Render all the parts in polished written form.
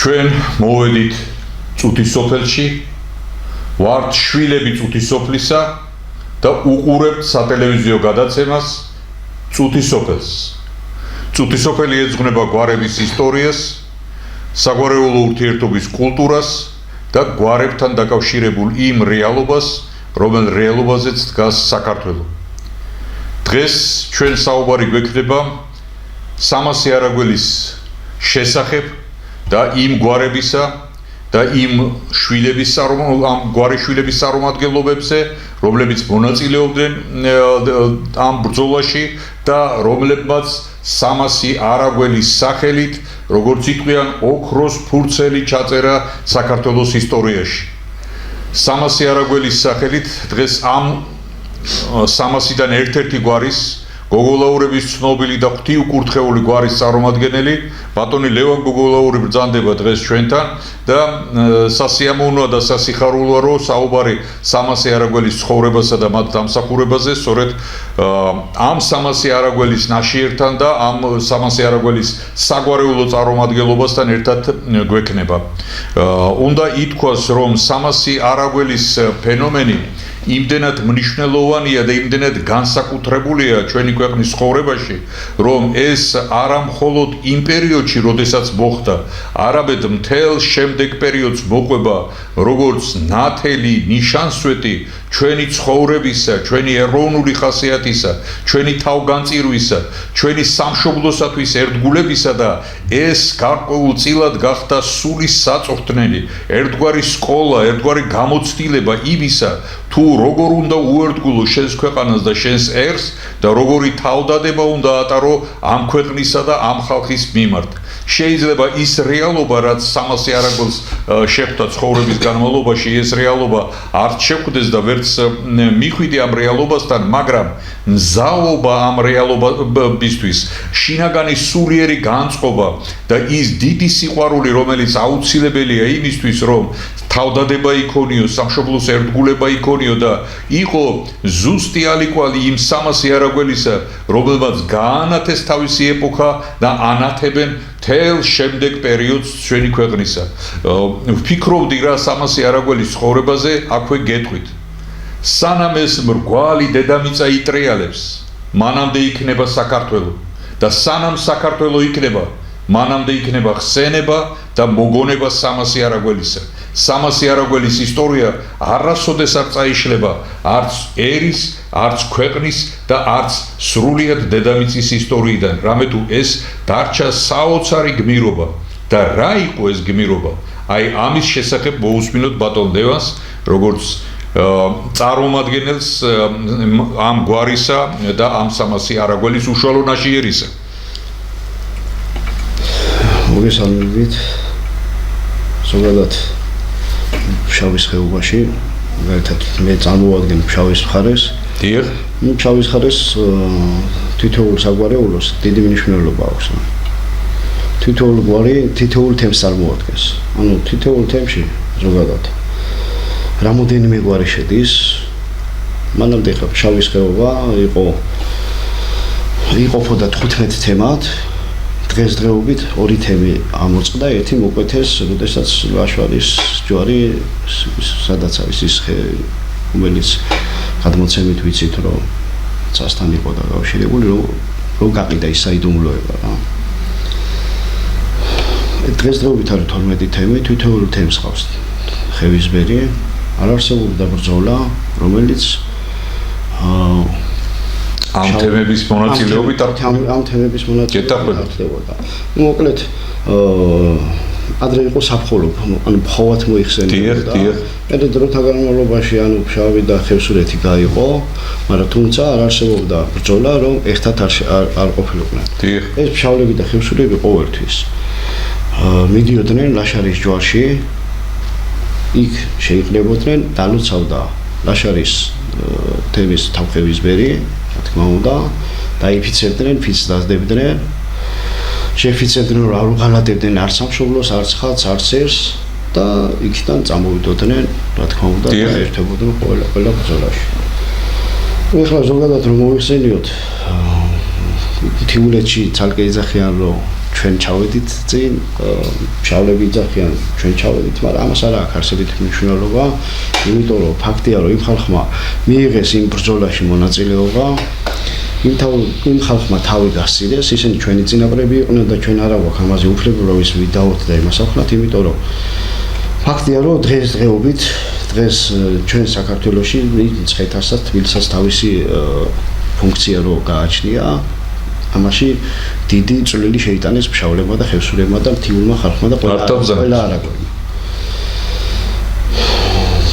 ჩვენ მოვედით წუთისოფელში, ვართ შვილები წუთისოფლისა და უყურებთ სატელევიზიო გადაცემას წუთისოფელს. წუთისოფელი ეძღვნება გვარების ისტორიას, საგვარეულო ურთიერთობის კულტურას და გვარებთან დაკავშირებულ იმ რეალობას, რომელ რეალობაზეც დგას საქართველო. დღეს ჩვენ საუბარი გვექნება სამასი არაგველის შესახებ და იმ გვარებისა და იმ შვილების ამ გვარი შვილების წარმომადგენლობებზე, რომლებიც მონაწილეობდნენ ამ ბრძოლაში და რომლებმაც სამასი არაგველის სახელით, როგორც იყვიან, ოქროს ფურცელი ჩაწერა საქართველოს ისტორიაში. სამასი არაგველის სახელით დღეს ამ სამასიდან ერთ-ერთი გვარის გოგოლაურების ცნობილი და ღვთიუკურთხეული გვარის წარმომადგენელი ბატონი ლევან გოგოლაური ბრძანდება დღეს ჩვენთან და სასიამოვნოა და სასიხარულოა რომ საუბარი სამასი არაგველის ცხოვრებასა და მათ დამსახურებაზე სწორედ ამ სამასი არაგველის ნაშიერთან და ამ სამასი არაგველის საგვარეულო წარმომადგენლობასთან ერთად გვექნება. უნდა ითქვას რომ სამასი არაგველის ფენომენი იმდენად მნიშვნელოვანია და იმდენად განსაკუთრებულია ჩვენი ქვეყნის ცხოვრებაში, რომ ეს არა მხოლოდ იმ პერიოდში, როდესაც მოხდა, არამედ მთელ შემდეგ პერიოდს მოყვება როგორც ნათელი ნიშანსვეტი ჩვენი ცხოვრებისა, ჩვენი ეროვნული ხასიათისა, ჩვენი თავგანწირვისა, ჩვენი სამშობლოსათვის ერთგულებისა და ეს გარკვეულწილად გახდა სული საწვრთნელი, ერთგვარი სკოლა, ერთგვარი გამოცდილება იმისა, თუ როგორ უნდა უერთგულო შენს ქვეყანას და შენს ერს და როგორი თავდადება უნდა ატარო ამ ქვეყნისა და ამ ხალხის მიმართ. შეიძლება ის რეალობა, რაც სამასი არაგველს შეხვდა ცხოვრების განმავლობაში, ეს რეალობა არ შეხვდეს და ვერც მიხვიდე ამ რეალობასთან, მაგრამ მზაობა ამ რეალობისთვის, შინაგანი სულიერი განწყობა და ის დიდი სიყვარული, რომელიც აუცილებელია იმისთვის, რომ თავდადება იქონიო, სამშობლოს ერთგულება იქონიო და იყო ზუსტი ალიკვალი იმ სამასი არაგველისა, რომელმაც გაანათეს თავისი ეპოქა და ანათებენ მთელ შემდეგ პერიოდს ჩვენი ქვეყნისა. ვფიქრობდი რა სამასი არაგველის ცხოვრებაზე, აქვე გეტყვით. სანამ ეს მრგვალი დედამიწა იტრიალებს, მანამდე იქნება საქართველო და სანამ საქართველო იქნება, მანამდე იქნება ხსენება და მოგონება სამასი არაგველისა. სამასი არაგველის ისტორია არასოდეს არ წაიშლება არც ერის, არც ქვეყნის და არც სრულიად დედამიწის ისტორიიდან, რამე თუ ეს დარჩა საოცარი გმირობა და რა იყო ეს გმირობა? აი ამის შესახებ მოусმინოთ ბატონ ლევანს, როგორც წარმომადგენელს ამ გვარისა და ამ სამასი არაგველის უშუალო ნაშიერისა. მოგესალმებით. ზოგადად ფშავის ხეობაში, ერთად მე წარმოვადგენ ფშავის მხარეს. დიახ. ფშავის მხარეს თითოეულ საგვარეულოს დიდი მნიშვნელობა აქვს. თითოეულ გვარი თითოეულ თემს წარმოადგენს. ანუ თითოეულ თემში ზოგადად რამოდენიმე გვარი შედის. მანამდე ფშავის ხეობა იყოფოდა 15 თემად. დღესდღეობით ორი თემი ამოწყდა, ერთი მოკვეთეს, როდესაც ლაშვარის ჯვარი სადაც არის ის რომელიც გადმოცემით ვიცით, რომ წასთან იყო დაკავშირებული, რომ გაყიდა ის საიდუმლოება რა. დღესდღეობით არის 12 თემი, თითოეულ თემს ყავს ხევისბერი, არ არსებობდა ბრძოლა, რომელიც ამ თემების მონაწილეობით ამ თემების მონაწილეობით ხდებოდა. მოკლედ ადრე იყო საფხოლობ, ანუ ფხოვად მოიხსენებოდა. ერთ დროთა განმავლობაში ანუ ფშავი და ხევსურეთი გაიყო, მაგრამ თუმცა არ არსებობდა ბრძოლა, რომ ერთად არ ყოფილიყვნენ. ეს ფშავლები და ხევსურები ყოველთვის მიდიოდნენ ლაშარის ჯვარში, იქ შეიყრებოდნენ, დალოცავდა ლაშარის თემის თავხევისბერი, რა თქმა უნდა, დაიფიცებდნენ, ფიცს დაძდებდნენ, შეფიცებდნენ, რომ არ უღალატებდნენ არც სამშობლოს, არც ხალხს, არც ერს და იქიდან წამოვიდოდნენ, რა თქმა უნდა, და ერთებოდნენ ყველა ბრძოლაში. ეხლა ზოგადად რომ მოიხსენიოთ, თითოეულეთში ცალკე ეძახიან, რომ ჩვენ ჩავედით წინ, შავლები იძახიან, ჩვენ ჩავედით, მაგრამ ამას არ აქვს არსებითი მნიშვნელობა, იმიტომ რომ ფაქტია, რომ იმ ხალხმა მიიღეს იმ ბრძოლაში მონაწილეობა, იმ ხალხმა თავი გასცილეს, ისინი ჩვენი წინაპრები იყვნენ და ჩვენ არა გვაქვს ამაზე უფლება, რომ ის ვიდაოთ და იმას ავხნათ, იმიტომ რომ ფაქტია, რომ დღესდღეობით დღეს ჩვენ საქართველოში მცხეთასაც, თბილისსაც თავისი ფუნქცია რო გააჩნია, ამაში დიდი წვლილი შეიტანეს ფშავლებმა და ხევსურებმა და მთიულმა ხალხმა და ყველა არაგველმა.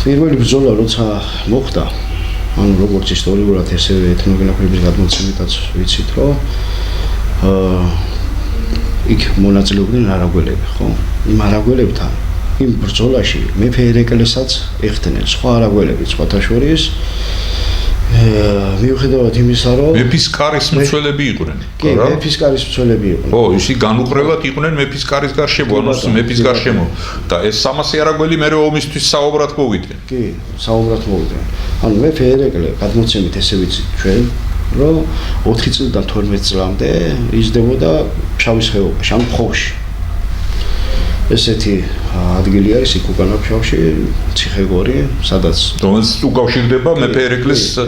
პირველი ბრძოლა როცა მოხდა, ანუ როგორც ისტორიულად, ესევე ეთნოგრაფების გადმოცემითაც ვიცით, რომ იქ მონაწილეობდნენ არაგველები, ხო? იმ არაგველებთან იმ ბრძოლაში მეფე ერეკლესაც ეხდნენ სხვა არაგველები, სხვათა შორის მიუხედავად იმისა, რომ მეფის კარის მცველები იყვნენ. კი, მეფის კარის მცველები იყვნენ. ო, ისინი განუყრელად იყვნენ მეფის კარის გარშემო, ანუ მეფის გარშემო და ეს 300 არაგველი მერე ომისთვის საუბრად მოვიდნენ. კი, საუბრად მოვიდნენ. ანუ მეფე ერეკლე გადმოცემით ესე ვიცით ჩვენ, რომ 4 წლიდან 12 წლამდე იზრდებოდა ფშავის ხეობაში, ან ფხოვში. ესეთი ადგილი არის იქ უკანა ფშავში, ციხეგორი, სადაც რომელიც უკავშირდება მეფე ერეკლეს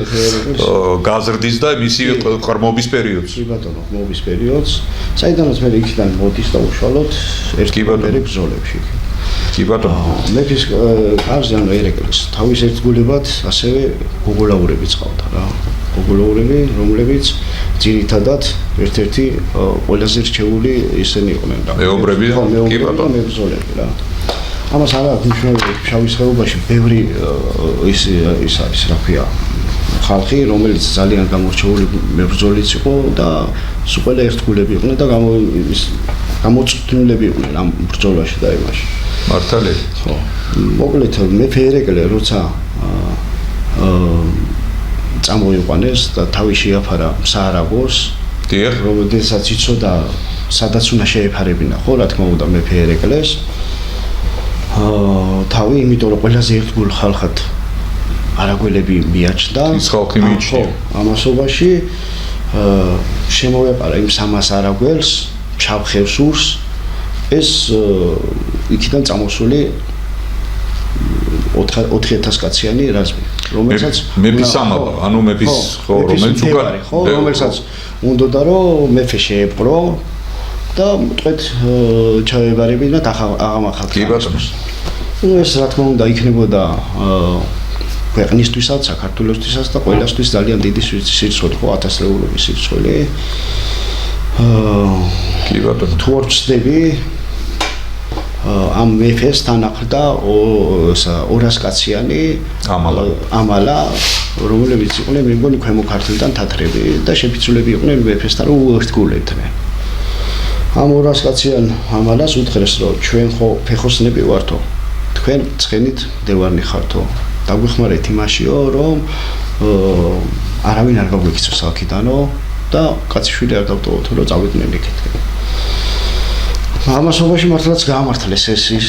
გაზრდის და მისი ყრმობის პერიოდს. კი ბატონო, ყრმობის პერიოდს, საიდანაც მე იქიდან მოდის და უშუალოდ ერთგვარი ბრძოლებში. კი ბატონო. მეფის კარზე ანუ ერეკლეს თავის ერთგულებად ასევე გოგოლაურები წყავდა რა. გოგოლაურები, რომლებიც ძირითადად ერთ-ერთი ყველაზე რჩეული ისინი იყვნენ რა. მეობრები, კი ბატონო, მებრძოლები რა. ამას არ აქვს მნიშვნელობა ფშავის ხეობაში ბევრი ის არის რა ქვია ხალხი, რომელიც ძალიან გამორჩეული მებრძოლიც იყო და სულ ყველა ერთგულები იყვნენ და გამოწვდნილები იყვნენ ამ ბრძოლაში და იმაში. მართალია. ხო. მოკლედ მეფე ერეკლე როცა წამოიყვანეს და თავი შეაფარა საარაგოს, რომელსაც იცოდა სადაც უნდა შეეფარებინა, ხო, რა თქმა უნდა მეფე ერეკლეს. თავი, იმიტომ რომ ყველაზე ერთგულ ხალხად არაგველები მიაჩნდა. ის ხალხი მიიჩნია. ამასობაში შემოეყარა იმ 300 არაგველს, ფშავ ხევსურს, ეს იქიდან წამოსული 4000 კაციანი რაზმი, რომელსაც მეფის ამალა, ანუ მეფის ხო, რომელიც უკან რომელსაც უნდოდა რომ მეფე შეეპყრო და მტყვეთ ჩაებარებინა და აღამახათ. კი ბატონო. ეს რა თქმა უნდა იქნებოდა ქვეყნისთვისაც, საქართველოსთვისაც და ყველასთვის ძალიან დიდი სირცხველი ხო, 1000 ლეულობის სირცხველი. კი ბატონო. თუ არ ვწდები ამ მეფეს თანაყრდა 200 კაციანი ამალა, რომლებიც იყვნენ მე მგონი ქვემო ქართლიდან თათრები და შეფიცულები იყვნენ მეფესთან რომ უერთგულებდნენ. ამ 200 კაციან ამალას უთხრეს რომ ჩვენ ხო ფეხოსნები ვართო, თქვენ ცხენით დევარნი ხართო. დაგვეხმარეთ იმაშიო რომ არავინ არ გაგვიქცევს აქიდანო და კაციშვილი არ დავტოვოთ რომ წავიდნენ იქით. ამასობაში მართლაც გაამართლეს ის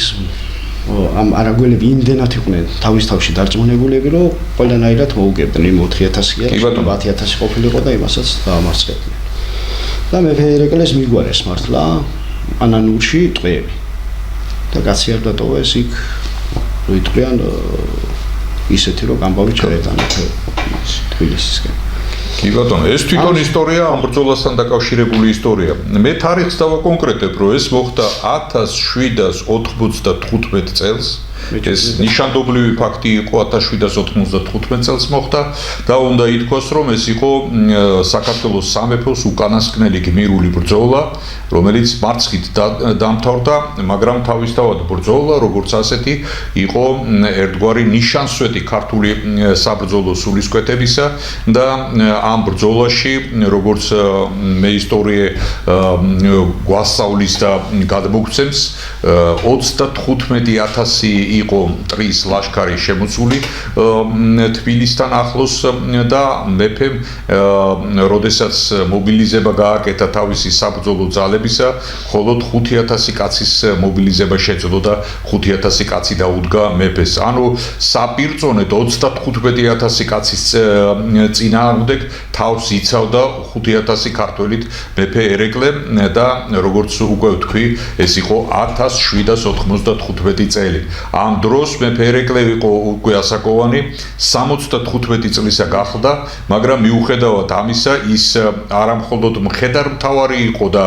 ამ არაგველები იმდენად იყვნენ თავის თავში დარწმუნებულები, რომ ყველანაირად მოუგებდნენ იმ 4000-იან, 100000 ყოფილიყო და იმასაც დაამარცხებდნენ. და მეფე ერეკლეს მიგვარეს მართლა ანანურში ტყვეები. და კაცი არ დატოვეს იქ, რო იტყვიან ისეთი რომ გამბავი ჩაეტანა თბილისისკენ. კი ბატონო, ეს თვითონ ისტორია ამ ბრძოლასთან დაკავშირებული ისტორია. მე თარიღს დავაკონკრეტებ, რომ ეს მოხდა 1795 წელს. ეს ნიშანდობლივი ფაქტი იყო 1795 წელს მოხდა და უნდა ითქვას, რომ ეს იყო საქართველოს სამეფოს უკანასკნელი გმირული ბრძოლა, რომელიც მარცხით დამთავრდა, მაგრამ თავისთავად ბრძოლა, როგორც ასეთი, იყო ერთგვარი ნიშანსვეტი ქართული საბრძოლო სულისკვეთებისა და ამ ბრძოლაში, როგორც მე ისტორია გვასწავლის და გადმოგცემს, 35000 იყო ტრის ლაშქარი შემოსული თბილისთან ახლოს და მეფემ როდესაც მობილიზება გააკეთა თავისი საბრძოლო ძალებისა, მხოლოდ 5000 კაცის მობილიზება შეძლო და 5000 კაცი დაუდგა მეფეს. ანუ საპირწონედ 35000 კაცის წინააღმდეგ თავს იცავდა 5000 ქართველით მეფე ერეკლე და როგორც უკვე ვთქვი, ეს იყო 1795 წელი. ამ დროს მეფე ერეკლე იყო უკვე ასაკოვანი, 75 წლისა გახდა, მაგრამ მიუხედავად ამისა, ის არა მხოლოდ მხედართმთავარი იყო და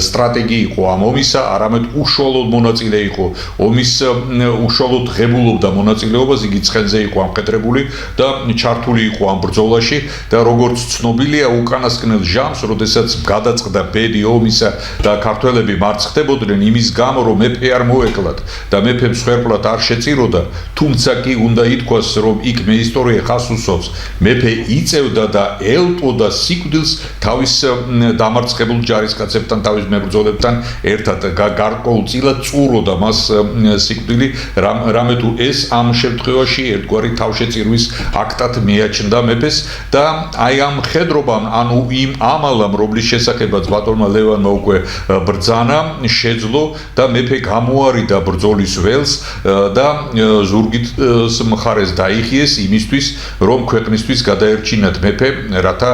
სტრატეგი იყო ამ ომისა, არამედ უშუალოდ მონაწილე იყო ომის უშუალოდ ღებულობდა მონაწილეობას, იგი ცხენზე იყო ამხედრებული და ჩართული იყო ამ ბრძოლაში და როგორც ცნობილია უკანასკნელ ჟამს, როდესაც გადაწყდა ბედი ომისა და ქართველები მარცხდებოდნენ იმის გამო, რომ მეფე არ მოეკლათ და მეფე მსხვერპლად არ შეწიროდა, თუმცა კი უნდა ითქვას, რომ იქ მე ისტორია ხას უსვამს, მეფე იწევდა და ელტოდა სიკვდილს თავის დამარცხებულ ჯარისკაცებთან, თავის მებრძოლებთან ერთად გარკვეულწილად წუროდა მას სიკვდილი, რამე თუ ეს ამ შემთხვევაში ერთგვარი თავშეწირვის აქტად მიაჩნდა მეფეს და აი ამ მხედრობამ, ანუ იმ ამალამ, რომლის შესახებაც ბატონმა ლევანმა უკვე ბრძანა, შეძლო და მეფე გამოარიდა ბრძოლის ველს და ზურგის მხარეს დაიხიეს იმისთვის, რომ ქვეყნისთვის გადაერჩინათ მეფე, რათა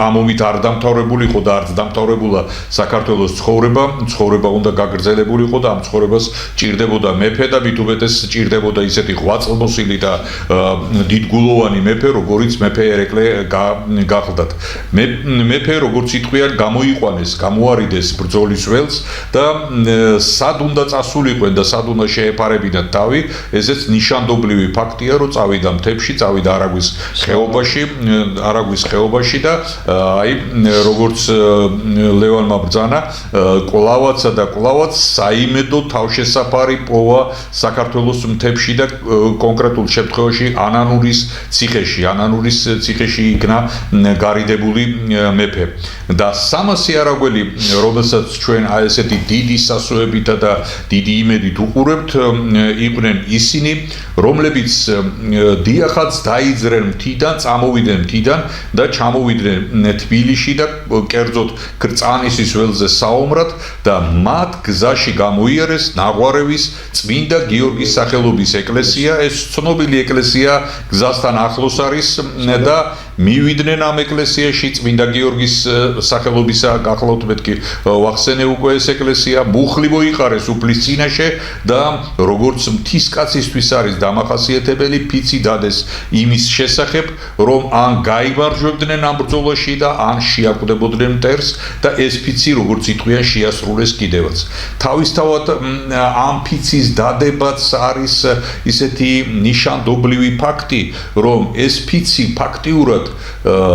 ამ ომით არ დამთავრებულიყო და არც დამთავრებულა საქართველოს ცხოვრება უნდა გაგრძელებულიყო და ამ ცხოვრებას ჭირდებოდა მეფე და მით უმეტეს ჭირდებოდა ისეთი ღვაწლმოსილი და დიდგულოვანი მეფე, როგორც მეფე ერეკლე გახლდათ. მეფე, როგორც იტყვიან, გამოიყვანეს, გამოარიდეს ბრძოლის ველს და სად უნდა წასულიყვენ და სად უნდა შეეფარებინათ თავი, ესეც ნიშანდობლივი ფაქტია, რომ წავიდა მთებში, წავიდა არაგვის ხეობაში და აი როგორც ლევანმა ბრძანა, კლავაცა და კლავაც საიმედო თავშესაფარი პოვა საქართველოს მთებში და კონკრეტულ შემთხვევაში ანანურის ციხეში იქნა გარიდებული მეფე. და 300 არაგველი, რომელსაც ჩვენ აი ესეთი დიდი სასოებითა და დიდი იმედით უყურებთ, იყვნენ ისინი, რომლებიც დიახაც დაიძრენ მთიდან, წამოვიდნენ მთიდან და ჩამოვიდნენ თბილისში და კერძოდ კრწანისის ველზე საომრად და მათ გზაში გამოიარეს ნაღვარევის წმინდა გიორგის სახელობის ეკლესია. ეს ცნობილი ეკლესია გზასთან ახლოს არის და მივიდნენ ამ ეკლესიაში წმინდა გიორგის სახელობისა გახლავთ მეთქი ვახსენე უკვე ეს ეკლესია მუხლი მოიყარეს უფლის წინაშე და როგორც მთისკაცისთვის არის დამახასიათებელი ფიცი დადეს იმის შესახებ, რომ ან გაიმარჯვებდნენ ამ ბრძოლაში და ან შეაკვდებოდნენ მტერს და ეს ფიცი როგორც იტყვიან შეასრულეს კიდევაც. თავისთავად ამ ფიცის დადებაც არის ისეთი ნიშანდობლივი ფაქტი, რომ ეს ფიცი ფაქტიურად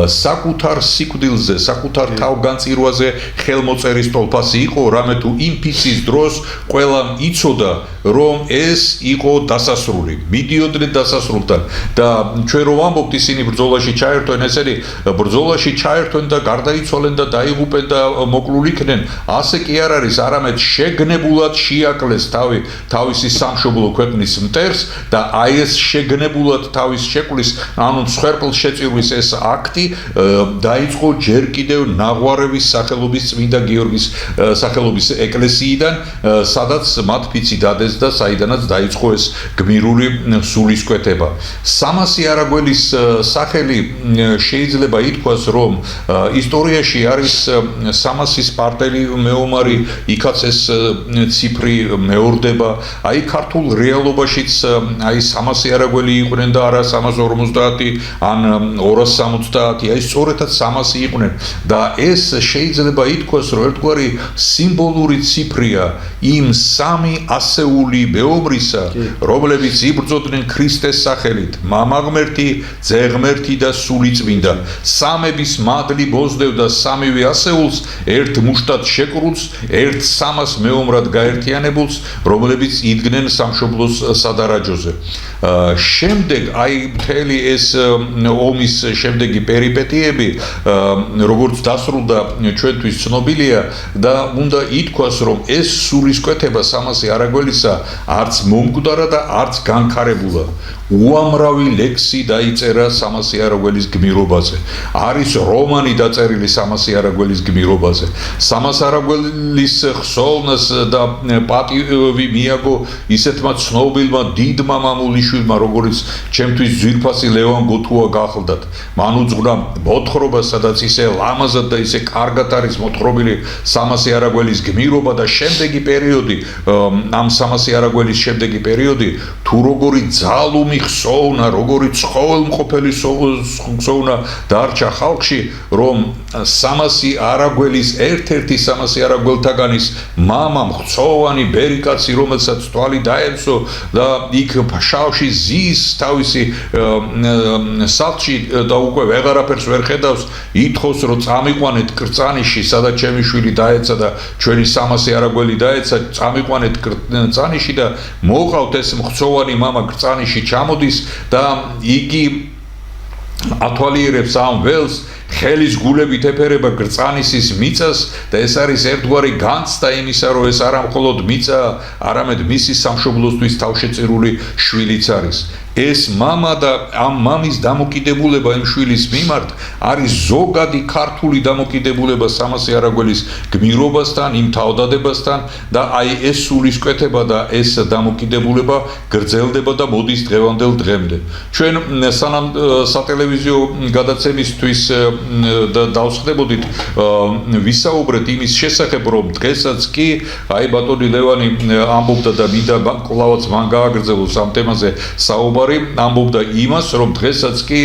საკუთარ სიკვდილზე, საკუთარ თავგანწირვაზე ხელმოწერის ტოლფასი იყო, რამე თუ იმ ფიცის დროს ყველამ იცოდა, რომ ეს იყო დასასრული, მიდიოდნენ დასასრულთან და ჩვენ რომ ვამბობთ ისინი ბრძოლაში ჩაერთვენ, ესენი ბრძოლაში ჩაერთვენ და გარდაიცვალენ და დაიღუპენ და მოკლულ იქნენ, ასე კი არ არის, არამედ შეგნებულად შეაკლეს თავისი სამშობლო ქვეყნის მტერს და აი ეს შეგნებულად თავის შეკვლის, ანუ მსხვერპლს შეწირვის ეს აქტი დაიწყო ჯერ კიდევ ნაღვარევის სახელობის წმინდა გიორგის სახელობის ეკლესიიდან, სადაც მათ ფიცი დადეს და საიდანაც დაიწყო ეს გმირული სულისკვეთება. 300 არაგველის სახელი შეიძლება ითქვას, რომ ისტორიაში არის 300 პარტელი მეომარი, იქაც ეს ციფრი მეორდება. აი ქართულ რეალობაშიც აი 300 არაგველი იყვნენ და არა 350 ან 270, აი სწორედაც 300 იყვნენ და ეს შეიძლება ითქვას, რომ ერთგვარი სიმბოლური ციფრია იმ სამი ასეული მეომრისა, რომლებიც იბრძოდნენ ქრისტეს სახელით, მამა ღმერთი, ძე ღმერთი და სული წმინდა. სამების მადლი მოსდევდა სამივე ასეულს, ერთ მუშტად შეკრულს, ერთ 300 მეომრად გაერთიანებულს, რომლებიც იდგნენ სამშობლოს სადარაჯოზე. შემდეგ აი მთელი ეს ომის შემდეგი პერიპეტიები, როგორც დასრულდა ჩვენთვის ცნობილია და უნდა ითქვას, რომ ეს სულისკვეთება 300 არაგველისა არც მომკვდარა და არც განქარებულა. უამრავი ლექსი დაიწერა სამასი არაგველის გმირობაზე. არის რომანი დაწერილი სამასი არაგველის გმირობაზე. სამას არაგველის ხსოვნას და პატივი მიაგო ისეთმა ცნობილმა დიდმა მამულიშვილმა, როგორც ჩემთვის ძვირფასი ლევან გუთუა გახლდათ. მან უძღვნა მოთხრობა, სადაც ისე ლამაზად და ისე კარგად არის მოთხრობილი სამასი არაგველის გმირობა და შემდეგი პერიოდი, ამ სამასი არაგველის შემდეგი პერიოდი, თუ როგორი ძალუმი ხსოვნა, როგორი ცხოველმყოფელი ხსოვნა დარჩა ხალხში, რომ სამასი არაგველის ერთ-ერთი სამასი არაგველთაგანის მამა მხცოვანი ბერიკაცი, რომელსაც თვალი დაემსო და იქ ფაშავში ზის თავისი სახლში და უკვე ვეღარაფერს ვერ ხედავს, ითხოვს რომ წამიყვანეთ კრწანიში, სადაც ჩემი შვილი დაეცა და ჩვენი სამასი არაგველი დაეცა, წამიყვანეთ კრწანიში და მოყავთ ეს მხცოვანი მამა კრწანიში ჩამოდის და იგი ათვალიერებს ამ ველს, ხელის გულებით ეფერება კრწანისის მიწას და ეს არის ერთგვარი განცდა იმისა, რომ ეს არა მხოლოდ მიწა, არამედ მისი სამშობლოსთვის თავშეწირული შვილიც არის. ეს მამა და ამ მამის დამოკიდებულება იმ შვილის მიმართ არის ზოგადი ქართული დამოკიდებულება სამასი არაგველის გმირობასთან, იმ თავდადებასთან და აი ეს სულისკვეთება და ეს დამოკიდებულება გრძელდება და მოდის დღევანდელ დღემდე. ჩვენ სანამ სატელევიზიო გადაცემისთვის და დავსხდებოდით ვისაუბრეთ იმის შესახებ, რომ დღესაც კი აი ბატონი ლევანი ამბობდა და მინდა კლავაც მან გააგრძელოს ამ თემაზე საუბარი, ამბობდა იმას, რომ დღესაც კი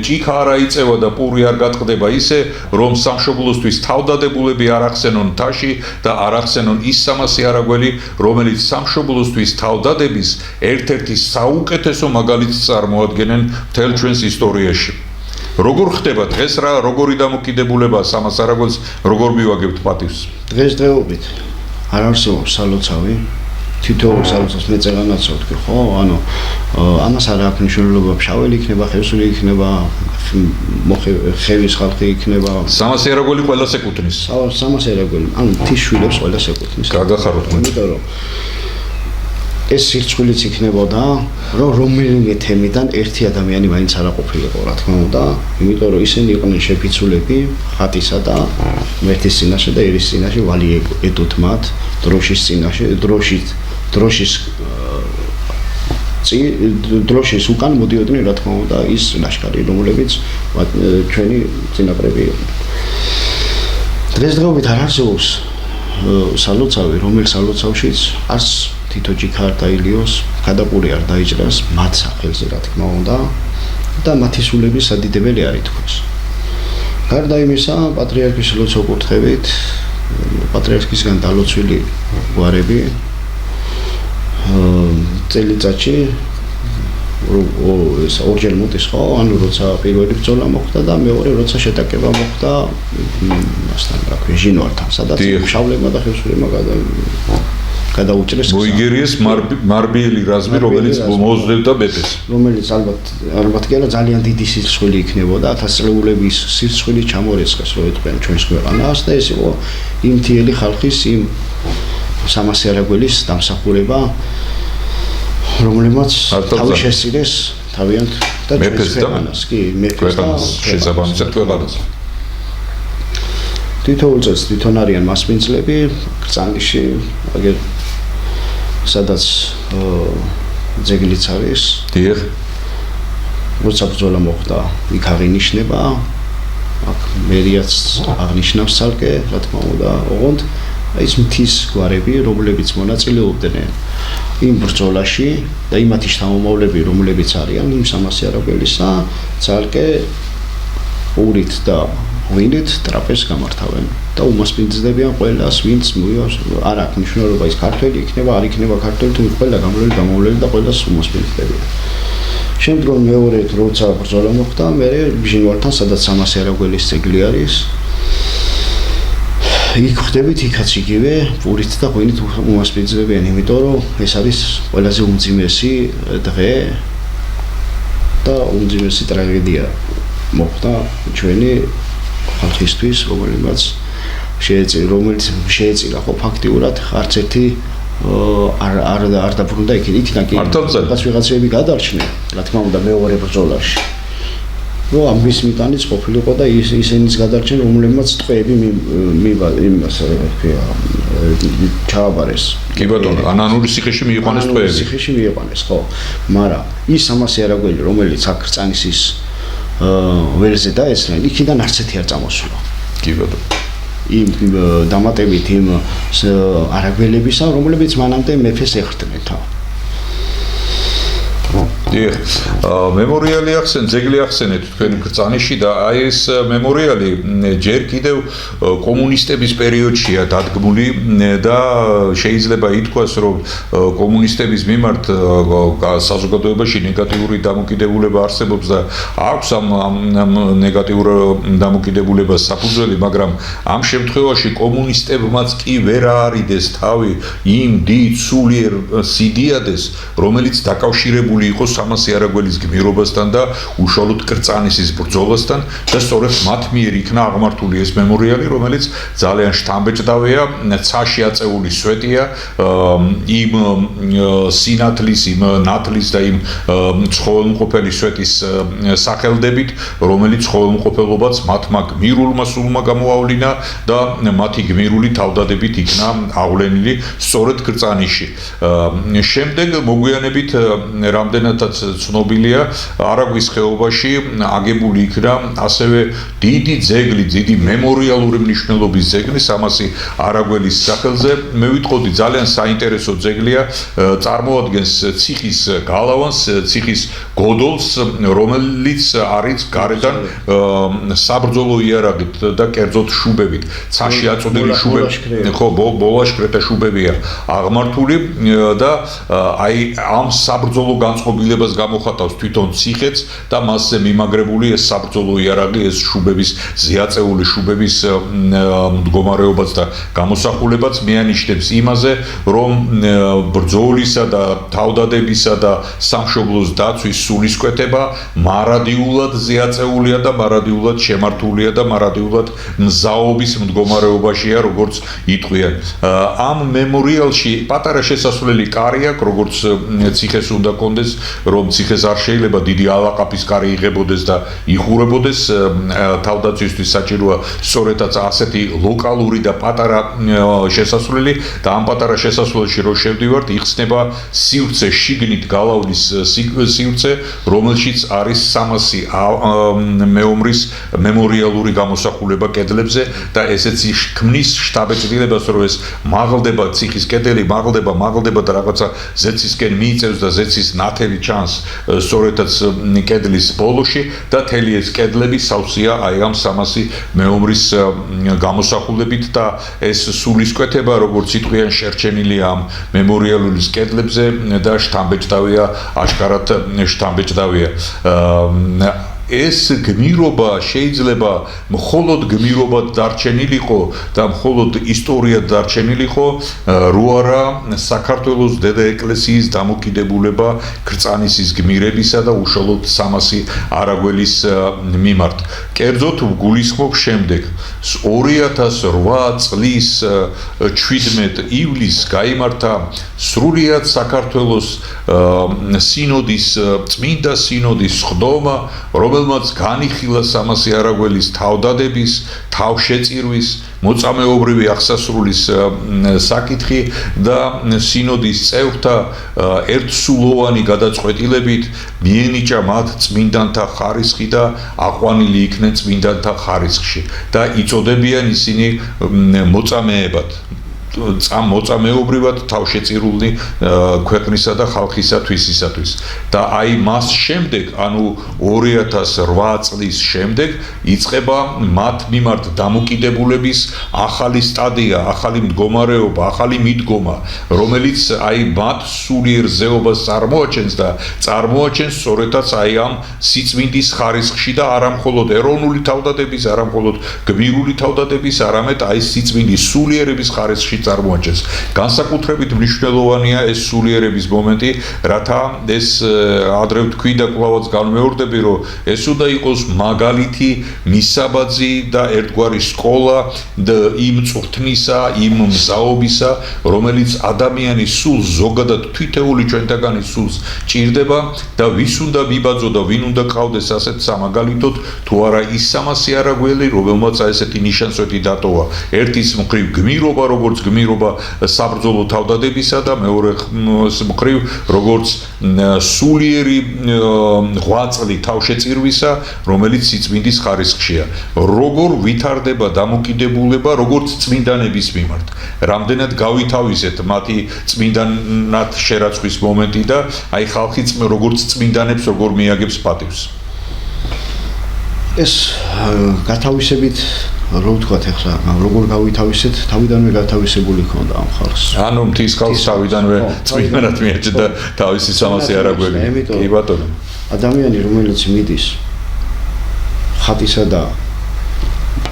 ჭიქა არ აიწევა და პური არ გატყდება ისე, რომ სამშობლოსთვის თავდადებულები არ ახსენონ მთაში და არ ახსენონ ის სამასი არაგველი, რომელიც სამშობლოსთვის თავდადების ერთ-ერთი საუკეთესო მაგალითს წარმოადგენენ მთელ ჩვენს ისტორიაში. როგორ ხდება დღეს რა, როგორი დამოკიდებულება სამას არაგველს, როგორ მივაგებთ პატივს? დღესდღეობით არ არსებობს სალოცავი, თითოეულ სალოცავს მეწეგანაც ვთქვი, ხო? ანუ ამას არ აქვს მნიშვნელობა, ფშაველი იქნება, ხევსური იქნება, ხევის ხალხი იქნება. სამასი არაგველი ყველას ეკუთვნის. სამასი არაგველი, ანუ მთის შვილებს ყველას ეკუთვნის. გაგახაროთ მე. იმიტომ რომ ეს სირცხვილიც იქნებოდა, რომ რომელიმე თემიდან ერთი ადამიანი მაინც არ ყოფილიყო, რა თქმა უნდა, იმიტომ რომ ისინი იყვნენ შეფიცულები ხატისა და მერეთის წინაშე და ერის წინაშე, ვალი ედოთ მათ, დროშის წინაშე, დროშის უკან მოდიოდნენ, რა თქმა უნდა, ის ლაშქარი, რომლებიც ჩვენი წინაპრები იყვნენ. დღესდღეობით არ არსებობს სალოცავი, რომელ სალოცავშიც არც თითო ჭიქა არ დაილიოს, გადაპური არ დაიჭრას მათ სახელზე, რა თქმა უნდა, და მათი სულების სადიდებელი არ ითქვას. გარდა იმისა, პატრიარქის ლოცვა-კურთხევით, პატრიარქისგან დალოცვილი გვარები წელიწადში ორჯერ მოდის, ხო? ანუ როცა პირველი ბრძოლა მოხდა და მეორე როცა შეტაკება მოხდა მასთან, რა ქვია, ჟინვართან, სადაც შავლებმა და ხევსურებმა გადაუჭრეს მოიგერიეს მარბიელი რაზმი, რომელიც მოუძლებდა მეფეს, რომელიც ალბათ კი არა ძალიან დიდი სირცხვილი იქნებოდა, ათასწლეულების სირცხვილი ჩამორეცხეს, რომ ეთქვენ ჩვენს ქვეყანას და ეს იყო იმ მთიელი ხალხის, იმ სამასი არაგველის დამსახურება, რომელმაც თავი შესწირეს თავიანთ და ჩვენს ქვეყანას, კი, მეფეს და შესაბამისად ქვეყანას. თითოეულ წელს თვითონ არიან მასპინძლები კრწანიში, აგერ სადაც ძეგლიც არის. დიახ. როცა ბრძოლა მოხდა, იქ აღინიშნება, აქ მერიაც აღნიშნავს ცალკე, რა თქმა უნდა, ოღონდ ის მთის გვარები, რომლებიც მონაწილეობდნენ იმ ბრძოლაში და იმათი შთამომავლები, რომლებიც არიან იმ სამასი არაგველისა, ცალკე ურით და ღვინით ტრაპეზს გამართავენ და უმასპინძლებიან ყველას, ვინც არ აქვს მნიშვნელობა ის ქართველი იქნება, არ იქნება ქართველი, თუ ყველა გამოვლელი და ყველას უმასპინძლებიან. შემდგომ მეორედ როცა ბრძოლა მოხდა, მე ჟინვართან, სადაც სამასი არაგველის ძეგლი არის, იქ ხდებით, იქაც იგივე პურით და ღვინით უმასპინძლებიან, იმიტომ რომ ეს არის ყველაზე უმძიმესი დღე და უმძიმესი ტრაგედია მოხდა ჩვენი ხალხისთვის, რომელიც შეეწირა ხო ფაქტიურად არც ერთი არ დაბრუნდა იქიდან კი ვიღაცები გადარჩნენ, რა თქმა უნდა მეორე ბრძოლაში. რომ ამის მიტანიც ყოფილიყო და ისინიც გადარჩენ, რომლებმაც ტყვეები იმას ჩააბარეს. კი ბატონო, ანანურის ციხეში მიიყვანეს ტყვეები. ციხეში მიიყვანეს, ხო. მაგრამ ის ამასე არაგველი, რომელიც აქ რწანისის ველზე დაესწრნენ, იქიდან არც ერთი არ წამოსულა. კი ბატონო. იმ დამატებით იმ არაგველებისა, რომლებიც მანამდე მეფეს ეხრდნენ თავ. მემორიალი ახსენ, ძეგლი ახსენეთ თქვენ ბრძანიში და აი ეს მემორიალი ჯერ კიდევ კომუნისტების პერიოდშია დადგმული და შეიძლება ითქვას, რომ კომუნისტების მიმართ საზოგადოებაში ნეგატიური დამოკიდებულება არსებობს და აქვს ამ ნეგატიურ დამოკიდებულებას საფუძველი, მაგრამ ამ შემთხვევაში კომუნისტებმაც კი ვერ აარიდეს თავი იმ დიდ სულიერ სიდიადეს, რომელიც დაკავშირებული იყო სამასი არაგველის გმირობასთან და უშუალოდ კრწანისის ბრძოლასთან და სწორედ მათ მიერ იქნა აღმართული ეს მემორიალი, რომელიც ძალიან შთამბეჭდავია, ცაში აწეული სვეტია იმ სინათლის, იმ ნათლის და იმ ცხოველმყოფელი სვეტის სახელდებით, რომელიც ცხოველმყოფელობაც მათმა გმირულმა სულმა გამოავლინა და მათი გმირული თავდადებით იქნა აღვლენილი სწორედ კრწანიში. შემდეგ მოგვიანებით რამდენადაც ცნობილია არაგვის ხეობაში აგებული იქნა ასევე დიდი ძეგლი, დიდი მემორიალური მნიშვნელობის ძეგლი სამასი არაგველის სახელზე. მე ვიტყოდი ძალიან საინტერესო ძეგლია, წარმოადგენს ციხის გალავანს, ციხის გოდოლს, რომელიც არის გარედან საბრძოლო იარაღით და კერძოდ შუბებით, ცაში აწოდილი შუბები, ხო, ბოლაშქრეთა შუბებია აღმართული და აი ამ საბრძოლო განწყობილებას გამოხატავს თვითონ ციხეც და მასზე მიმაგრებული ეს საბრძოლო იარაღი, ეს შუბების ზეაწეული შუბების მდგომარეობაც და გამოსახულებაც მეანიშნებს იმაზე, რომ ბრძოლისა და თავდადებისა და სამშობლოს დაცვის სულისკვეთება მარადიულად ზეაწეულია და მარადიულად შემართულია და მარადიულად მზაობის მდგომარეობაშია, როგორც იტყვიან. ამ მემორიალში პატარა შესასვლელი კარი აქვს, როგორც ციხეს უნდა კონდეს, რომ ციხეს არ შეიძლება დიდი ალაყაფის კარი იღებოდეს და იხურებოდეს, თავდაცვისთვის საჭიროა სწორედაც ასეთი ლოკალური და პატარა შესასვლელი და ამ პატარა შესასვლელში რო შევდივართ, იხსნება სივრცე, შიგნით გალავნის სივრცე, რომელშიც არის 300 მეომრის მემორიალური გამოსახულება კედლებზე და ესეც ქმნის შთაბეჭდილებას, რომ ეს მაღლდება ციხის კედელი, მაღლდება და რაღაცა ზეცისკენ მიიწევს და ზეცის ნათელი ჩანს სწორედაც კედლის ბოლოში და თელი ეს კედლები სავსეა აი ამ 300 მეომრის გამოსახულებით და ეს სულისკვეთება, როგორც იტყვიან, შერჩენილია ამ მემორიალის კედლებზე და შთამბეჭდავია, აშკარად შთამბეჭდავია. ეს გმირობა შეიძლება მხოლოდ გმირობად დარჩენილიყო და მხოლოდ ისტორიად დარჩენილიყო, რო არა საქართველოს დედა ეკლესიის დამოკიდებულება კრწანისის გმირებისა და უშუალოდ 300 არაგველის მიმართ. კერძოდ ვგულისხმობ შემდეგ 2008 წლის 17 ივლისს გაიმართა სრულიად საქართველოს სინოდის, წმინდა სინოდის ხდომა, რომელმაც განიხილა 300 არაგველის თავდადების, თავშეწირვის, მოწამეობრივი აღსასრულის საკითხი და სინოდის წევრთა ერთსულოვანი გადაწყვეტილებით მიენიჭა მათ წმინდანთა ხარისხი და აყვანილი იქნენ წმინდანთა ხარისხში და იწოდებიან ისინი მოწამეებად. მოწამეობრივად თავშეწირული ქვეყნისა და ხალხისათვის და აი მას შემდეგ, ანუ 2008 წლის შემდეგ იწყება მათ მიმართ დამოკიდებულების ახალი სტადია, ახალი მდგომარეობა, ახალი მიდგომა, რომელიც აი მათ სულიერ ზეობას წარმოაჩენს და წარმოაჩენს სწორედაც აი ამ სიწმინდის ხარისხში და არა მხოლოდ ეროვნული თავდადების, არა მხოლოდ გმირული თავდადების, არამედ აი სიწმინდის სულიერების ხარისხში წარმოაჩენს. განსაკუთრებით მნიშვნელოვანია ეს სულიერების მომენტი, რათა ეს ადრე ვთქვი და კვლავაც განმეორდები, რომ ეს უნდა იყოს მაგალითი, მისაბაძი და ერთგვარი სკოლა იმ წვრთნისა, იმ მზაობისა, რომელიც ადამიანის სულს, ზოგადად თითოეული ჩვენთაგანის სულს ჭირდება და ვის უნდა მიბაძო და ვინ უნდა ყავდეს ასეთ სამაგალითოდ, თუ არა ის სამასი არაგველი, რომელმაც ესეთი ნიშანსვეტი დატოვა. ერთის მხრივ გმირობა, როგორც გმირობა საბრძოლო თავდადებისა და მეორე მხრივ როგორც სულიერი ღვაწლი თავშეწირვისა, რომელიც სიწმინდის ხარისხშია. როგორ ვითარდება დამოკიდებულება, როგორც წმინდანების მიმართ. რამდენად გავითავისეთ მათი წმინდანად შერაცხვის მომენტი და აი ხალხი როგორც წმინდანებს როგორ მიაგებს პატივს. ეს გათავისებით რო ვთქვათ ახლა როგორ გავითავისეთ, თავიდანვე გათავისებული ქონდა ამ ხალხს. ანუ მთის ხალხს თავიდანვე წმინდანად მიაჩნდა თავისი სამასი არაგველი. კი ბატონო. ადამიანი რომელიც მიდის ხატისა და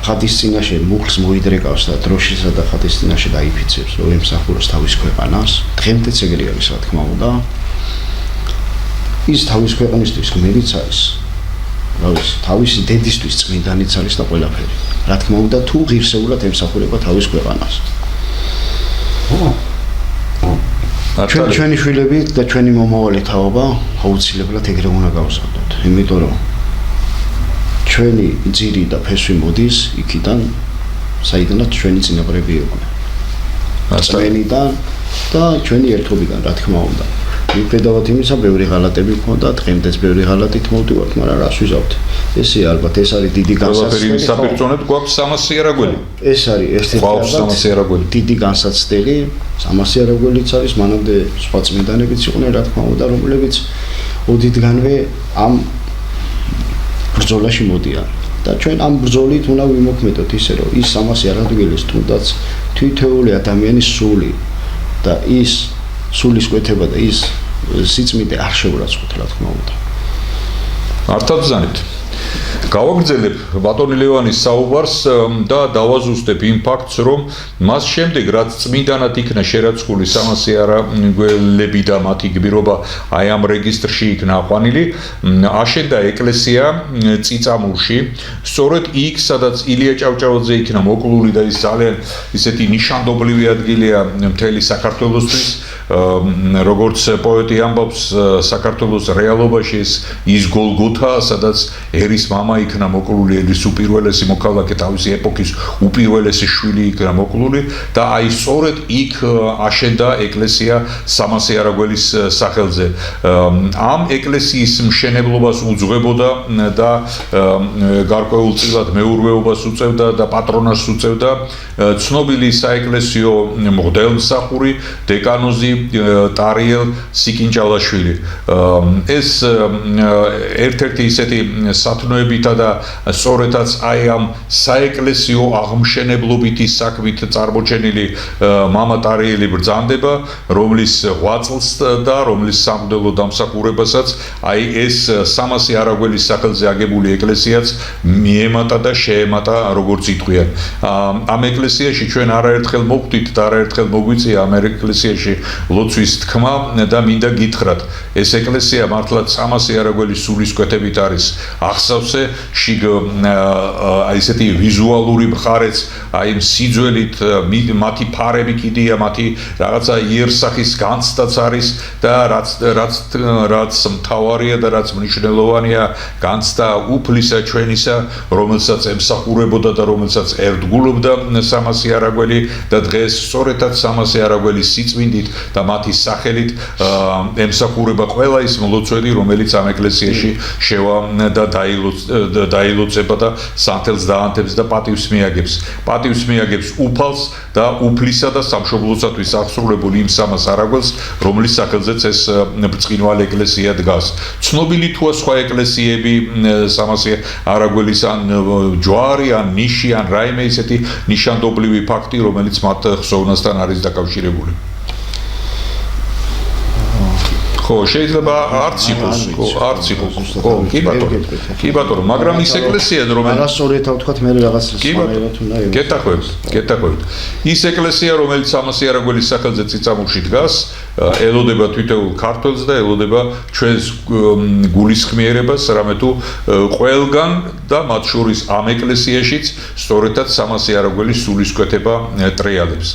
ხატის წინაშე მუხლს მოიდრეკავს და დროშისა და ხატის წინაშე დაიფიცებს, რომ ემსახუროს თავის ქვეყანას, დღემდეც ეგრე არის, რა თქმა უნდა. ის თავის ქვეყნისთვის გმირიც არის. თავისი დედისთვის წმინდანიც არის და ყველაფერი. რა თქმა უნდა, თუ ღირსეულად ემსახურება თავის ქვეყანას. ჩვენი შვილები და ჩვენი მომავალი თაობა აუცილებლად ეგრე უნდა გავსადოთ. იმიტომ რომ ჩვენი ძირი და ფესვი მოდის იქიდან, საიდანაც ჩვენი წინაპრები იყვნენ. ჩვენიდან და ჩვენი ერთობიდან, რა თქმა უნდა. მიუხედავად იმისა, ბევრი ღალატები მქონდა, დღემდეც ბევრი ღალატით მოვდივართ, მაგრამ რას ვიზავთ? ესე ალბათ ეს არის დიდი განსაცდელი. საპირწონედ გვაქვს 300 არაგველი. ეს არის ერთ-ერთი დიდი განსაცდელი, 300 არაგველიც არის, მანამდე სხვა წმინდანებიც იყვნენ, რა თქმა უნდა, რომლებიც ოდითგანვე ამ ბრძოლაში მოდიან. და ჩვენ ამ ბრძოლით უნდა ვიმოქმედოთ ისე, რომ ის 300 არაგველის თუნდაც თითოეული ადამიანის სული და ის სულის კვეთება და ის სიწმინდე არ შეურაცხოთ, რა თქმა უნდა. მართად ბრძანეთ. გავაგრძელებ ბატონი ლევანის საუბარს და დავაზუსტებ იმ ფაქტს, რომ მას შემდეგ რაც წმინდანად იქნა შერაცხული 300 არაგველები და მათი გმირობა აი ამ რეგისტრში იქნა აყვანილი, აშენდა ეკლესია წიწამურში, სწორედ იქ, სადაც ილია ჭავჭავაძე იქნა მოკლული და ის ძალიან ისეთი ნიშანდობლივი ადგილია მთელი საქართველოსთვის. როგორც პოეტი ამბობს, საქართველოს რეალობაში ის გოლგოთაა, სადაც ერის მამა იქნა მოკლული, ერის უპირველესი მოქალაქე, თავისი ეპოქის უპირველესი შვილი იქნა მოკლული და აი სწორედ იქ აშენდა ეკლესია 300 არაგველის სახელზე. ამ ეკლესიის მშენებლობას უძღვებოდა და გარკვეულწილად მეურვეობას უწევდა და პატრონას უწევდა ცნობილი საეკლესიო მღვდელმსახური დეკანოზი ტარიელ სიკინჭალაშვილი. ეს ერთ-ერთი ისეთი სათნოებითა და სწორედაც აი ამ საეკლესიო აღმშენებლობითი საქმით წარმოჩენილი მამა ტარიელი ბრძანდება, რომლის ღვაწლს და რომლის სამღვდელო დამსახურებასაც აი ეს 300 არაგველის სახელზე აგებული ეკლესიაც მიემატა და შეემატა, როგორც იტყვიან. ამ ეკლესიაში ჩვენ არაერთხელ მოვხვდით და არაერთხელ მოგვიწია ამ ეკლესიაში ლოცვის თქმა და მინდა გითხრათ, ეს ეკლესია მართლაც 300 არაგველის სულის კვეთებით არის აღსავსე, შიგ აი ესეთი ვიზუალური მხარეც, აი სიძველით მათი ფარები კიდია, მათი რაღაცა იერსახის განცდაც არის და რაც მთავარია და რაც მნიშვნელოვანია, განცდა უფლისა ჩვენისა, რომელსაც ემსახურებოდა და რომელსაც ერთგულობდა 300 არაგველი და დღეს სწორედაც 300 არაგველის სიწმინდით და მათი სახელით ემსახურება ყველა ის მლოცველი, რომელიც ამ ეკლესიაში შევა და დაილოცება და სანთელს დაანთებს და პატივს მიაგებს უფალს და უფლისა და სამშობლოსათვის აღსრულებულ იმ 300 არაგველს, რომლის სახელზეც ეს ბრწყინვალე ეკლესია დგას. ცნობილი თუა სხვა ეკლესიები 300 არაგველის ან ჯვარი, ან ნიში, ან რაიმე ისეთი ნიშანდობლივი ფაქტი, რომელიც მათ ხსოვნასთან არის დაკავშირებული. ხო, შეიძლება არც იყოს, ხო, არც იყოს. ხო, კი ბატონო, მაგრამ ის ეკლესია რომელიც არასწორია თქვათ მე რაღაც სხვანაირად უნდა იყოს. გეტახვევთ. ის ეკლესია რომელიც სამასი არაგველის სახელზე წიწამურში დგას, ელოდება თვითეულ ქართველს და ელოდება ჩვენს გულისხმიერებას, რამე თუ ყველგან და მათ შორის ამ ეკლესიაშიც სწორედაც სამასი არაგველის სულისკვეთება ტრიალებს.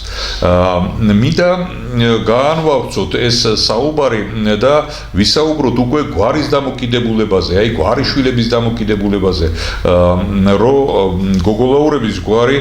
მინდა გაანვავწოთ ეს საუბარი და ვისაუბროთ უკვე გვარის დამოკიდებულებაზე, აი გვარიშვილების დამოკიდებულებაზე, რომ გოგოლაურების გვარი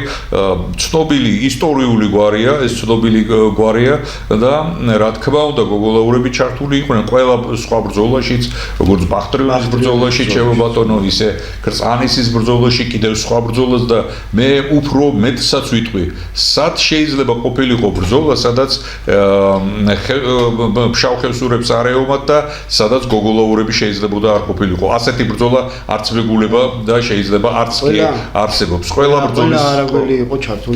ცნობილი ისტორიული გვარია, ეს ცნობილი გვარია და რა თქმა უნდა გოგოლაურები ჩართული იყვნენ ყველა სხვა ბრძოლაშიც, როგორც ბახტრიონის ბრძოლაში, ჩემო ბატონო, ისე კრწანისის ბრძოლაში, კიდევ სხვა ბრძოლას და მე უფრო მეტსაც ვიტყვი, სად შეიძლება ყოფილიყო ბრძოლა, სადაც ფშავ ხევსურებს არ ეომათ და სადაც გოგოლაურები შეიძლებოდა არ ყოფილიყო. ასეთი ბრძოლა არც მეგულება და შეიძლება არც კი არსებობს. ყველა ბრძოლის არაგველი იყო ჩართული.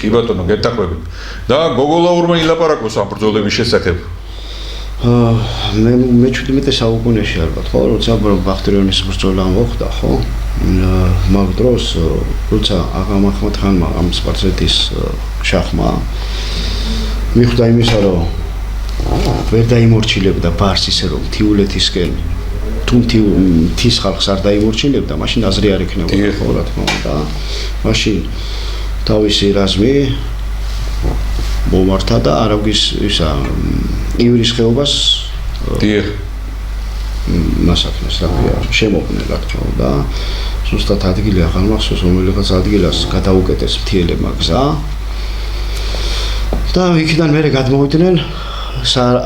კი ბატონო, გეტაყვები. და გოგოლაურმა ilaparaqos ამ ბრძოლების შესახებ. მე 17 საუკუნეში ალბათ, ხო, როცა ბახტრიონის ბრძოლა მოხდა, ხო? მაგ დროს, როცა აღა მაჰმად ხანმა ამ სპარსეთის შახმა მიხვდა იმისა, რომ ვერ დაიმორჩილებდა ბარს ისე რომ მთიულეთისკენ თუ მთის ხალხს არ დაიმორჩილებდა, მაშინ აზრი არ ექნებოდა, ხო, რა თქმა უნდა. მაშინ თავისი რაზმი მომართა და არავის ისა ივრის ხეობას მასაკნეს რაფია შემოყვნენ, რა თქმა უნდა. ზუსტად ადგილი ახალ მახსოვს, რომელიღაც ადგილას გადაუკეტეს მთიელებმა გზა და იქიდან მერე გადმოვიდნენ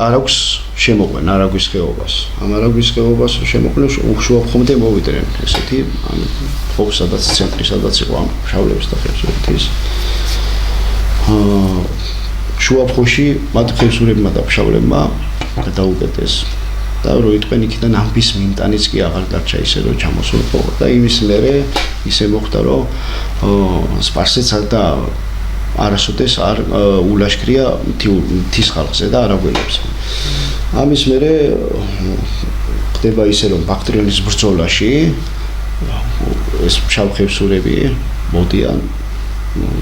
არაგვს შემოყვნენ, არაგვის ხეობას. ამ არაგვის ხეობას შემოყვნენ უშუალოდ მოვიდნენ ესეთი ხო სადაც ცენტრი სადაც იყო ამ შავლების და ხევსურეთის შუაფხოში მათ ხევსურებმა და ფშავლებმა გადაუკეტეს და რო იტყვენ იქიდან ამბის მიმტანიც კი აღარ დარჩა ისე რომ ჩამოსულიყო და იმის მერე ისე მოხდა რომ სპარსეთს და არასოდეს არ ულაშქრია მთის ხალხზე და არაგველებს. ამის მერე ხდება ისე რომ ბახტრიონის ბრძოლაში ეს ფშავ ხევსურები მოდიან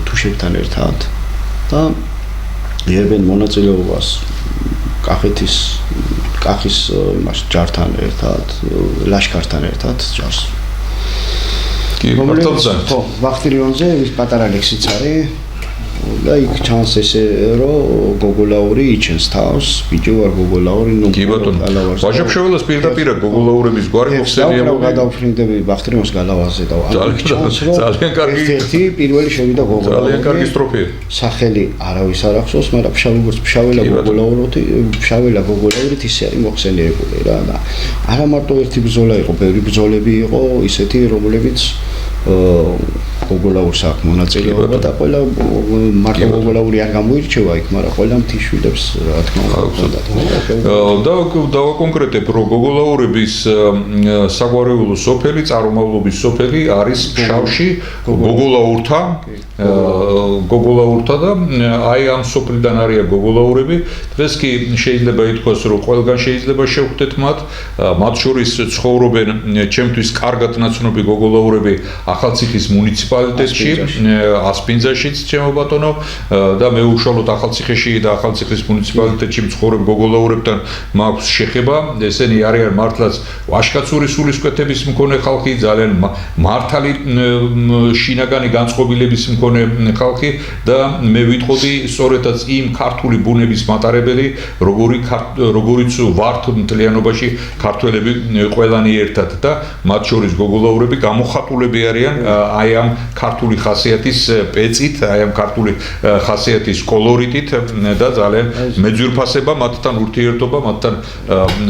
თუშებთან ერთად და იერბენ მონაწილეობას კახის იმას ჯართან ერთად, ლაშქართან ერთად ჯარს. კი, მართალია. ხო, ბახტრიონზე ის პატარა ლექსიც არის და იქ ჩანს ესე რომ გოგოლაური იჩენს თავს, ბიჭო არ გოგოლაური ნუ კი ბატონო. ვაჟა-ფშაველას პირდაპირ გოგოლაურების გვარი მოხსენიება. გადავფრინდები ბახტრიონს გალავაზე და ძალიან კარგი. ერთი პირველი შევიდა გოგოლაური. ძალიან კარგი სტროფია. სახელი არავის არ ახსოვს, მაგრამ ფშაველა გოგოლაურით ისე არის მოხსენიებული რა და არა მარტო ერთი ბრძოლა იყო, ბევრი ბრძოლები იყო ისეთი, რომლებიც გოგოლაურს აქვს მონაწილეობა და ყველა მარტო გოგოლაური არ გამოირჩევა იქ, მაგრამ ყველა მთიშვილებს რა თქმა უნდა. და კონკრეტებ რომ გოგოლაურების საგვარეულო სოფელი, წარმომავლობის სოფელი არის ფშავში გოგოლაურთა და აი ამ სოფლიდან არიან გოგოლაურები. დღეს კი შეიძლება ითქვას რომ ყველგან შეიძლება შევხვდეთ მათ შორის ცხოვრობენ ჩემთვის კარგად ნაცნობი გოგოლაურები ახალციხის მუნიციპალიტეტში, ასპინძაშიც, ჩემო ბატონო, და მე უშუალოდ ახალციხეში და ახალციხის მუნიციპალიტეტში მცხოვრებ გოგოლაურებთან მაქვს შეხება. ესენი არიან მართლაც ვაშკაცური სულისკვეთების მქონე ხალხი, ძალიან მართალი შინაგანი განწყობილების მქონე ხალხი და მე ვიტყოდი სწორედაც იმ ქართული ბუნების მატარებელი, როგორიც ვართ მთლიანობაში ქართველები ყველანი ერთად და მათ შორის გოგოლაურები გამოხატულები არიან აი ამ ქართული ხასიათის პეწით, აი ამ ქართული ხასიათის კოლორიტით და ძალიან მეძვირფასება მათთან ურთიერთობა, მათთან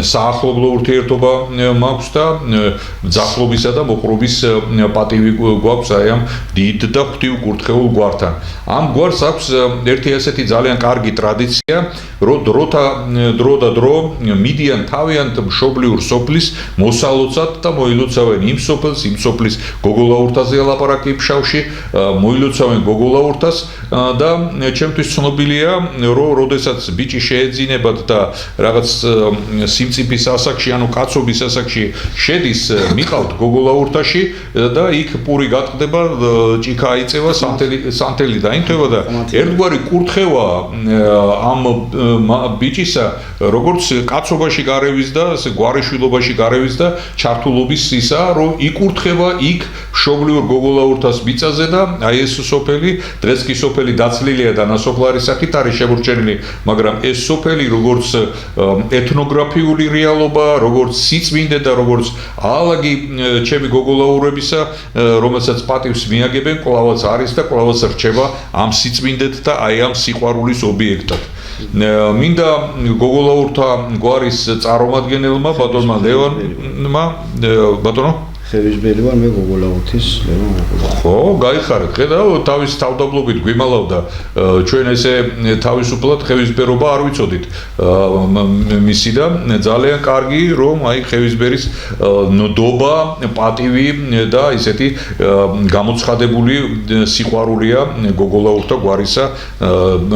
საახლობლო ურთიერთობა მაქვს და ძახლობისა და მოყრობის პატივი გვაქვს აი ამ დიდ და ღვთივ კურთხეულ გვართან. ამ გვარს აქვს ერთი ასეთი ძალიან კარგი ტრადიცია, რომ დრო და დრო მიდიან თავიანთ მშობლიურ სოფლის მოსალოცად და მოილოცავენ იმ სოფლის გოგოლაურთაზე ლაპარაკი ფშავში მოილოცავენ გოგოლაურთას და ჩემთვის ცნობილია რომ როდესაც ბიჭი შეეძინებათ და რაღაც სიმწიფის ასაკში ანუ კაცობის ასაკში შედის მიყავთ გოგოლაურთაში და იქ პური გატყდება ჭიქა აიწევა სანთელი დაინთება და ერთგვარი კურთხევა ამ ბიჭისა როგორც კაცობაში გარევის და გვარიშვილობაში გარევის და ჩართულობის ისა რომ იკურთხება იქ მშობლიურ გოგოლაურთას მიწაზე და აი ეს სოფელი დღეს კი სოფელი დაცლილია და ნასოფლარის სახით არის შემორჩენილი მაგრამ ეს სოფელი როგორც ეთნოგრაფიული რეალობა როგორც სიწმინდე და როგორც აალაგი ჩემი გოგოლაურებისა რომელსაც პატივს მიაგებენ კვლავაც არის და კვლავაც რჩება ამ სიწმინდეთ და აი ამ სიყვარულის ობიექტად მინდა გოგოლაურთა გვარის წარმომადგენელმა ბატონმა ლევანმა ბატონო ხევისბერი ვარ მე გოგოლაურთის ლევან გოგოლაურთი ხო გაიხარეთ ხედავ თავის თავდაბლობით გვიმალავდა ჩვენ ესე თავისუფლად ხევისბერობა არ ვიცოდით მისი და ძალიან კარგი რომ აი ხევისბერის ნდობა პატივი და ისეთი გამოცხადებული სიყვარულია გოგოლაურთა გვარისა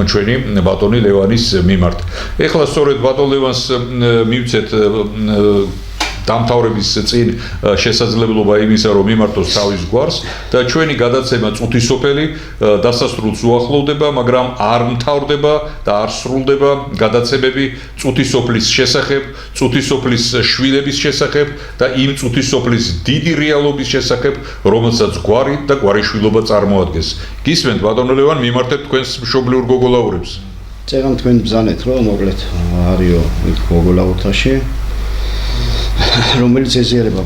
ჩვენი ბატონი ლევანის მიმართ ეხლა სწორედ ბატონ ლევანს მივცეთ დამთავრების წინ შესაძლებლობა იმისა რომ მიმართოს თავის გვარს და ჩვენი გადაცემა წუთისოფელი დასასრულს უახლოვდება მაგრამ არ მთავრდება და არ სრულდება გადაცემები წუთისოფლის შესახებ წუთისოფლის შვილების შესახებ და იმ წუთისოფლის დიდი რეალობის შესახებ რომელსაც გვარი და გვარიშვილობა წარმოადგენს გისმენთ ბატონო ლევან მიმართეთ თქვენს მშობლიურ გოგოლაურებს წერან თქვენ ბრძანეთ რომ მოკლედ არიო გოგოლაურთაში რომელიც ეზიარება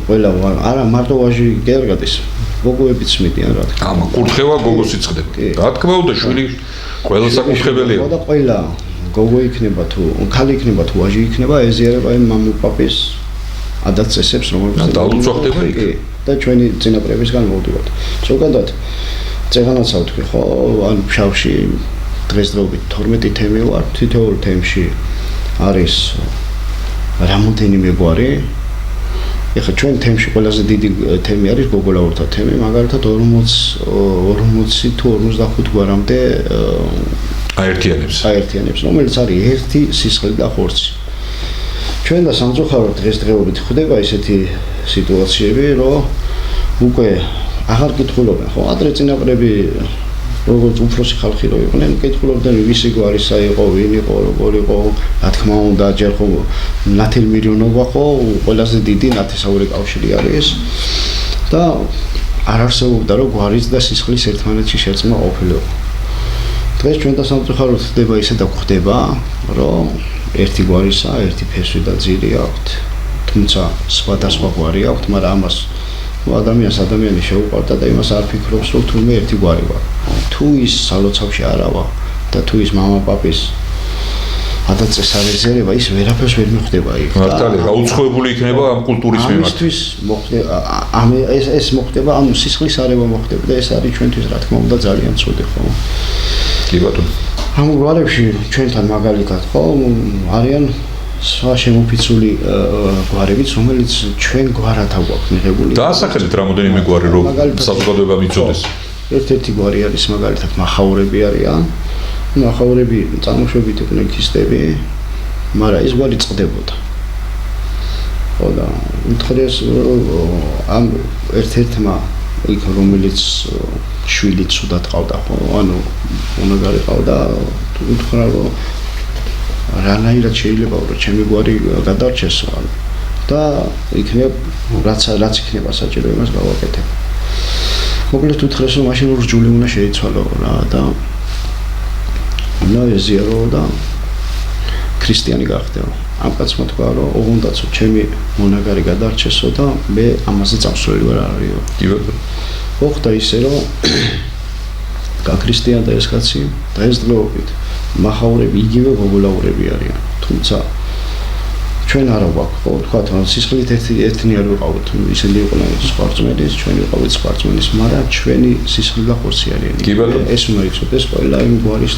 ყველა არა მარტო ვაჟი კი არ გადის გოგოებიც მიდიან რა თქმა უნდა კურთხევა გოგოს იწყდება რა თქმა უნდა შვილი ყველა საკურთხებელია და ყველა გოგო იქნება თუ ქალი იქნება თუ ვაჟი იქნება ეზიარება იმ მამაპაპის ადათ-წესებს რომელიც დალუცვა ხდება იქ და ჩვენი წინაპრებისგან მოვდივართ ზოგადად წეღანაცავ თქვი ხო ან ფშავში დღესდღეობით 12 თემი ვარ თითოეულ თემში არის რამოდენიმე გვარი ეხლა ჩვენ თემში ყველაზე დიდი თემი არის გოგოლაურთა თემი მაგალითად 40 თუ 45 გვარამდე აერთიანებს რომელიც არის ერთი სისხლი და ხორცი ჩვენ და სამწუხაროდ დღესდღეობით ხდება ესეთი სიტუაციები რომ უკვე აღარ კითხულობენ ხო ადრე წინაპრები როგორც უფროსი ხალხი რო იყვნენ, კითხულობდნენ ვისი გვარისა იყო, ვინ იყო, როგორ იყო, რა თქმა უნდა, ჯერ ხო ნათელ მირიონობა ხო, ყველაზე დიდი ნათესაური კავშირი არის და არ არსებობდა რომ გვარის და სისხლის ერთმანეთში შერწყმა ყოფილიყო. დღეს ჩვენ და სამწუხაროდ ხდება ისე და გვხდება, რომ ერთი გვარისა, ერთი ფესვი და ძირი აქვთ, თუმცა სხვადასხვა გვარი აქვთ, მაგრამ ამას ადამიანი შეუყვარდა და იმას არ ფიქრობს, რომ თურმე ერთი გვარი ვარ. თუ ის სალოცავში არავა და თუ ის მამაპაპის ადათ-წეს არ ეზიარება, ის ვერაფერს ვერ მიხვდება იქ. მართალია, გაუცხოებული იქნება ამ კულტურის მიმართ. ამისთვის ეს მოხდება, ანუ სისხლის არევა მოხდება და ეს არის ჩვენთვის რა თქმა უნდა ძალიან ცუდი ხო? კი ბატონო. ამ გვარებში ჩვენთან მაგალითად ხო არიან სხვა შემოფიცული გვარებიც, რომელიც ჩვენ გვარად აგვაქვს მიღებული. დაასახელეთ რამოდენიმე გვარი, რომ საზოგადოება მიცოდეს. ერთ-ერთი გვარი არის მაგალითად მახაურები არიან. მახაურები წარმოშობით იყვნენ ქისტები, მაგრამ ეს გვარი წყდებოდა. ხო და მთხრეს ამ ერთ-ერთმა იქ რომელიც შვილი ცუდად ყავდა ხო, ანუ უნაგარი ყავდა, უთხრა რომ რანაირად შეიძლება რომ ჩემი გვარი გადარჩესო და იქნება რაც იქნება საჭირო იმას გავაკეთებ. მოკლედ უთხრეს რომ მაშინ რჯული უნდა შეიცვალო რა და ეზიარო და ქრისტიანი გახდეო. ამ კაცმა თქვა რომ ოღონდაც ჩემი მონაგარი გადარჩესო და მე ამაზე წავსვლელი ვარ არისო. კი ბატონო. ხოხდა ისე რომ გაქრისტიანდა ეს კაცი დღესდღეობით მახაურები იგივე გოგოლაურები არიან. თუმცა ჩვენ არა გვაქვს ხო თქვათ რომ სისხლით ერთნი არ ვიყავთ ისინი იყვნენ სპორტსმენის ჩვენ ვიყავით სპორტსმენის მაგრამ ჩვენი სისხლი და ხორცი არიან. კი ბატონო. ეს უნდა იცოდეს ყველა იმ გვარის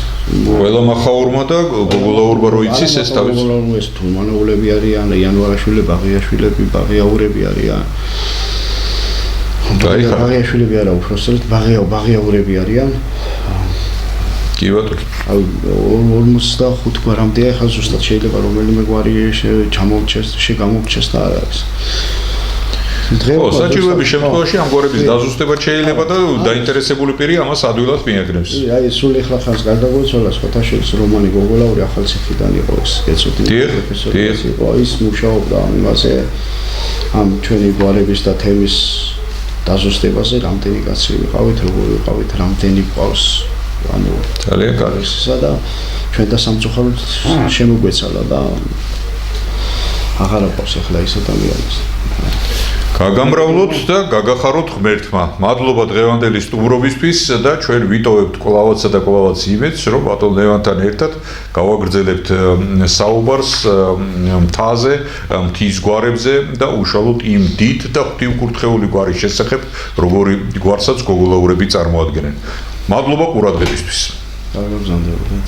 ყველა მახაურმა და გოგოლაურმა რო იცის ეს თავის გოგოლაურმა ეს თურმანოვლები არიან, იანვარაშვილები, ბაღიაშვილები, ბაღიაურები არიან. ბაღიაშვილები არა უბრალოდ ბაღიაურები არიან. კი ბატონო. 45 გვარამდეა, ხა ზუსტად შეიძლება რომელიმე გვარი შეგამოვჩეს და არ არის. საჭიროების შემთხვევაში ამ გვარების დაზუსტება შეიძლება და დაინტერესებული პირი ამას ადვილად მიაგნებს. აი სულ ეხლა ხანს გარდაგვეცვალა სხვათაშორის რომანი გოგოლაური ახალციხიდან იყო ეს ეცოდინი პროფესორი იყო ის მუშაობდა ამ იმაზე ამ ჩვენი გვარების და თემის დაზუსტებაზე რამდენი კაცი ვიყავით როგორ ვიყავით რამდენი ყავს ანუ ძალიან კარგი ისა და ჩვენ და სამწუხაროდ შემოგვეცალა და აღარ აქვს ახლა ის ადამიანის გაგამრავლოთ და გაგახაროთ ღმერთმა. მადლობა დღევანდელი სტუმრობისთვის და ჩვენ ვიტოვებთ კვლავაცა და კვლავაც იმედს, რომ ბატონ ლევანთან ერთად გავაგრძელებთ საუბარს მთაზე, მთის გვარებზე და უშუალოდ იმ დიდ და ღვთივკურთხეული გვარის შესახებ, როგორი გვარსაც გოგოლაურები წარმოადგენენ. მადლობა ყურადღებისთვის. გაგაბრძანდებოდეთ.